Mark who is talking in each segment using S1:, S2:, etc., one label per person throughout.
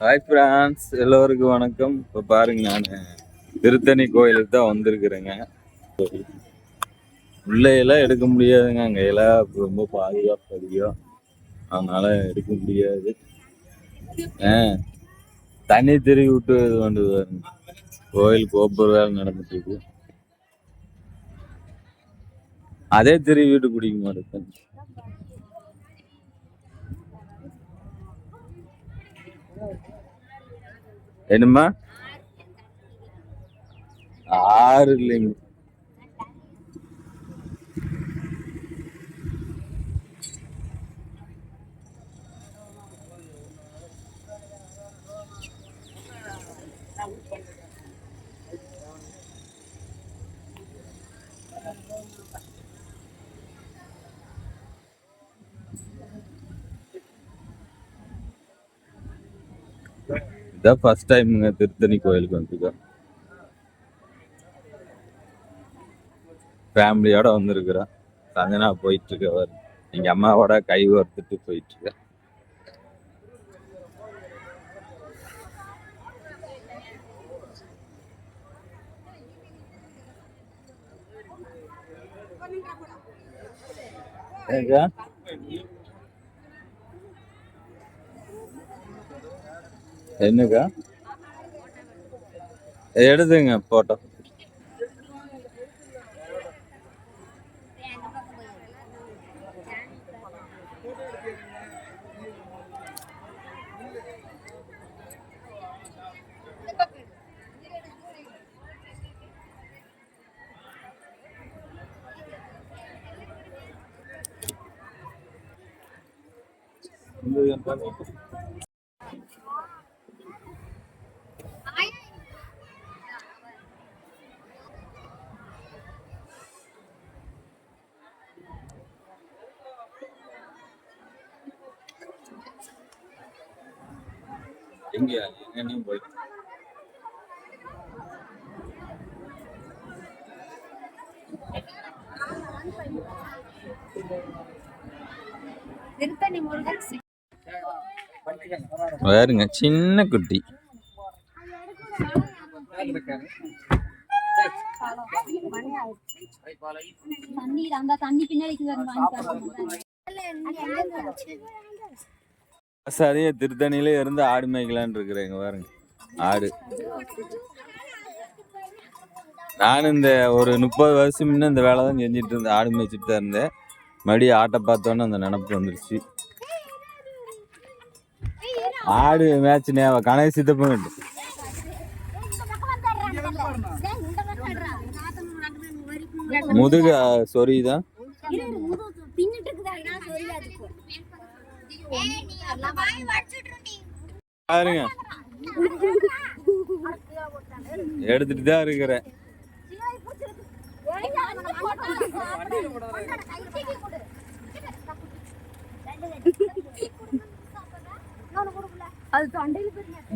S1: Hi France, எல்லோருக்கும் வணக்கம். இப்போ பாருங்க, நான் திருத்தணி கோயிலுக்கு தான் வந்திருக்கிறேங்க. உள்ளையெல்லாம் எடுக்க முடியாதுங்க, அங்கே எல்லாம் ரொம்ப பாதுகாப்பு அதிகம், அதனால எடுக்க முடியாது. தண்ணி திருவி விட்டு இது வந்து கோயில் கோபுர வேலை நடந்துட்டு இருக்கு. அதே திருவி விட்டு குடிக்க மாட்டேன். என்னம்மா? ஆறு இல்லைங்க. இதான் ஃபர்ஸ்ட் டைமுங்க திருத்தணி கோயிலுக்கு வந்துருக்கோம். ஃபேமிலியோட வந்திருக்கிறோம். சந்தனா போயிட்டு இருக்கவர் எங்க அம்மாவோட கை வறுத்துட்டு போயிட்டு இருக்க. என்னக்கா எடுதுங்க போட்டோ. எங்கேயும் போயிட்டு வேறுங்க சின்ன குட்டி. சரியா திருத்தணியில இருந்து ஆடு மேய்க்கலான் இருக்கிறேங்க. பாருங்க ஆடு. நானும் இந்த ஒரு 30 வருஷம் முன்ன இந்த வேலை தான் செஞ்சுட்டு இருந்தேன். ஆடு மேய்ச்சிட்டு தான் இருந்தேன். மறுபடியும் ஆட்டை பார்த்தோன்னே அந்த நினப்பு வந்துருச்சு. ஆடு மேட்ச் நேவ கணக்கு சித்தப்ப முதுகு சொரிதான் பாருங்க. எடுத்துட்டு தான் இருக்கிறேன்.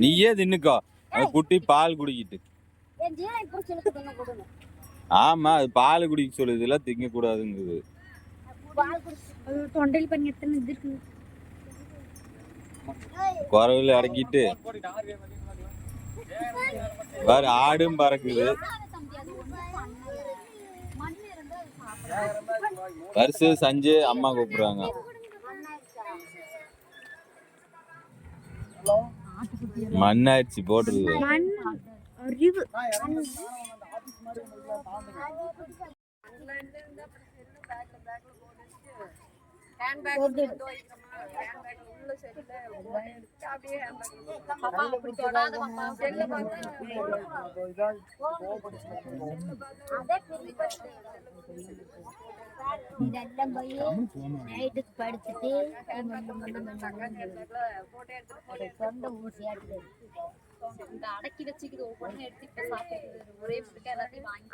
S1: நீயே தின்னுக்கோ, குட்டி பால் குடிக்கிட்டு. ஆமா, அது பால் குடிக்க சொல்லுது, எல்லாம் திங்க கூடாதுங்குது. குறவுல அடக்கிட்டு வேற ஆடும் பறக்குது. வருஷம் சஞ்சு அம்மா கூப்பிடுறாங்க. மண்ணாயிடுச்சு போட்டுருது.
S2: இதெல்லாம் போய் நைட்டுக்கு படுத்துட்டு சொந்த ஊசி அடக்கி வச்சுக்கிது. ஒவ்வொன்றும் எடுத்துக்கிட்டு சாப்பிட்டு ஒரே எல்லாத்தையும் வாங்கி